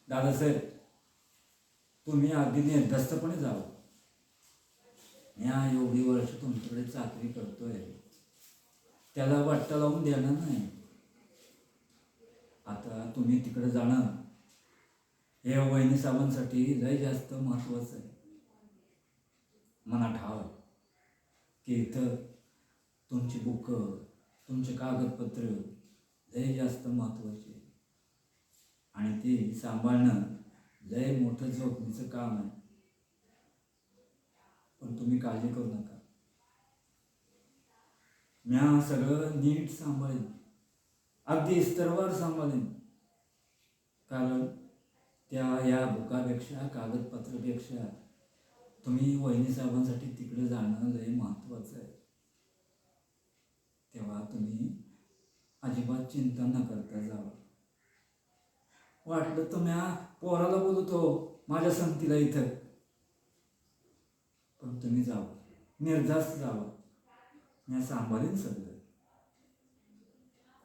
दादासाहेब, तुम्ही अगदी निर्धास्तपणे जावं. या एवढी वर्ष तुमच्याकडे चाकरी करतोय, त्याला वाट्टा लावून देणार नाही. आता तुम्ही तिकडे जाणं हे वहिनी साहेबांसाठी लय जास्त महत्वाचं आहे. मनात ठाव की इथं तुमची बुक, तुमचे कागदपत्र लय जास्त महत्वाचे आणि ती सांभाळणं लय मोठं जोखमीचं काम आहे. पण तुम्ही काळजी करू नका, म्या सगळं नीट सांभाळेन, अगदी स्तरवार सांभाळेन. कारण या बुकापेक्षा, कागदपत्रापेक्षा तुम्ही वहिनी साहेबांसाठी तिकडे जाणं लय महत्वाचं आहे. तेव्हा तुम्ही अजिबात चिंता न करता जावा. वाटलं तर म्या पोराला बोलतो माझ्या संगतीला इथं, पण तुम्ही जावा, निर्धास्त जावा, मी सांभाळेन सगळं.